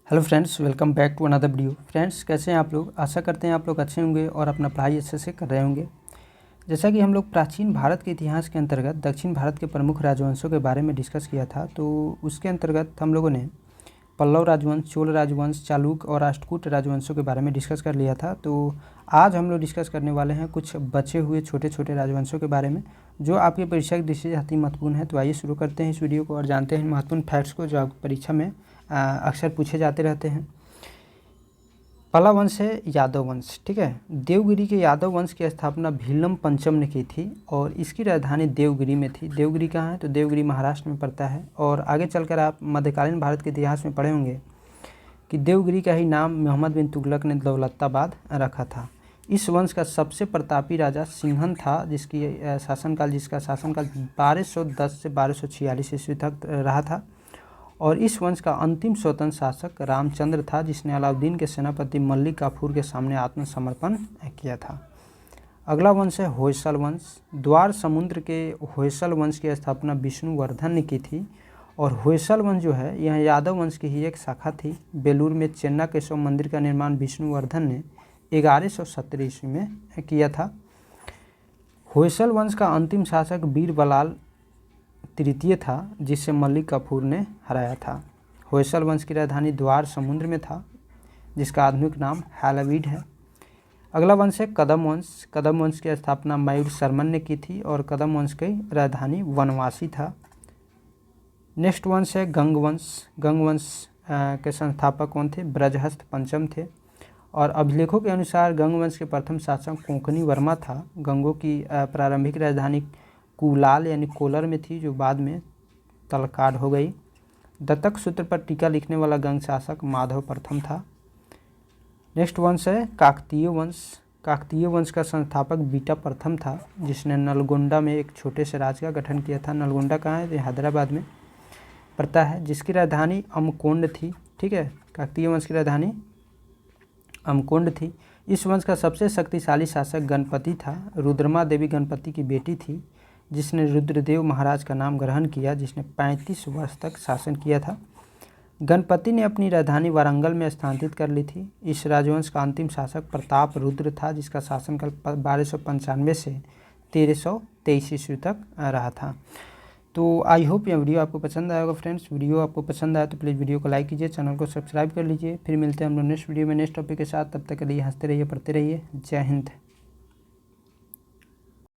Hello friends, welcome back to another video. Friends, कैसे हैं आप लोग? आशा करते हैं आप लोग अच्छे होंगे और अपना पढ़ाई अच्छे से कर रहे होंगे। जैसा कि हम लोग प्राचीन भारत के इतिहास के अंतर्गत दक्षिण भारत के प्रमुख राजवंशों के बारे में डिस्कस किया था, तो उसके अंतर्गत हम लोगों ने पल्लव राजवंश, चोल राजवंश, चालुक्य और राष्ट्रकूट राजवंशों के बारे में डिस्कस कर लिया था। तो आज हम लोग डिस्कस करने वाले हैं कुछ बचे हुए छोटे छोटे राजवंशों के बारे में, जो आपकी परीक्षा की दृष्टि से अति महत्वपूर्ण है। तो आइए शुरू करते हैं इस वीडियो को और जानते हैं महत्वपूर्ण फैक्ट्स को, जो आपकी परीक्षा में अक्सर पूछे जाते रहते हैं। पहला वंश है यादव वंश। ठीक है, देवगिरी के यादव वंश की स्थापना भीलम पंचम ने की थी और इसकी राजधानी देवगिरी में थी। देवगिरी कहाँ है? तो देवगिरी महाराष्ट्र में पड़ता है। और आगे चलकर आप मध्यकालीन भारत के इतिहास में पढ़े होंगे कि देवगिरी का ही नाम मोहम्मद बिन तुगलक ने दौलताबाद रखा था। इस वंश का सबसे प्रतापी राजा सिंहन था, जिसका शासनकाल 1210 से 1246 ईस्वी तक रहा था। और इस वंश का अंतिम स्वतंत्र शासक रामचंद्र था, जिसने अलाउद्दीन के सेनापति मलिक काफूर के सामने आत्मसमर्पण किया था। अगला वंश है होयसल वंश। द्वार समुद्र के होयसल वंश की स्थापना विष्णुवर्धन ने की थी। और होयसल वंश जो है, यह यादव वंश की ही एक शाखा थी। बेलूर में चेन्ना केशव मंदिर का निर्माण विष्णुवर्धन ने 1170 ईस्वी में किया था। होयसल वंश का अंतिम शासक बीरबलाल तृतीय था, जिसे मलिक काफूर ने हराया था। होयसल वंश की राजधानी द्वार समुद्र में था, जिसका आधुनिक नाम हैलावीड है। अगला वंश है कदम वंश। कदम वंश की स्थापना मयूर शर्मन ने की थी और कदम वंश की राजधानी वनवासी था। नेक्स्ट वंश है गंग वंश। गंग वंश के संस्थापक कौन थे? ब्रजहस्त पंचम थे। और अभिलेखों के अनुसार गंग वंश के प्रथम शासक कोंकणी वर्मा था। गंगों की प्रारंभिक राजधानी कुलाल यानी कोलर में थी, जो बाद में तलकाड हो गई। दत्तक सूत्र पर टीका लिखने वाला गंग शासक माधव प्रथम था। नेक्स्ट वंश है काकतीय वंश। काकतीय वंश का संस्थापक बीटा प्रथम था, जिसने नलगोंडा में एक छोटे से राज्य का गठन किया था। नलगोंडा कहाँ है? हैदराबाद में पड़ता है, जिसकी राजधानी अमकोंड थी। ठीक है, काकतीय वंश की राजधानी अमकोंड थी। इस वंश का सबसे शक्तिशाली शासक गणपति था। रुद्रमा देवी गणपति की बेटी थी, जिसने रुद्रदेव महाराज का नाम ग्रहण किया, जिसने 35 वर्ष तक शासन किया था। गणपति ने अपनी राजधानी वारंगल में स्थानांतरित कर ली थी। इस राजवंश का अंतिम शासक प्रताप रुद्र था, जिसका शासनकाल 1295 से 1323 ईस्वी तक रहा था। तो आई होप यह वीडियो आपको पसंद आएगा फ्रेंड्स। वीडियो आपको पसंद आया तो प्लीज़ वीडियो को लाइक कीजिए, चैनल को सब्सक्राइब कर लीजिए। फिर मिलते हैं हम लोग नेक्स्ट वीडियो में नेक्स्ट टॉपिक के साथ। तब तक के लिए हंसते रहिए, पढ़ते रहिए। जय हिंद।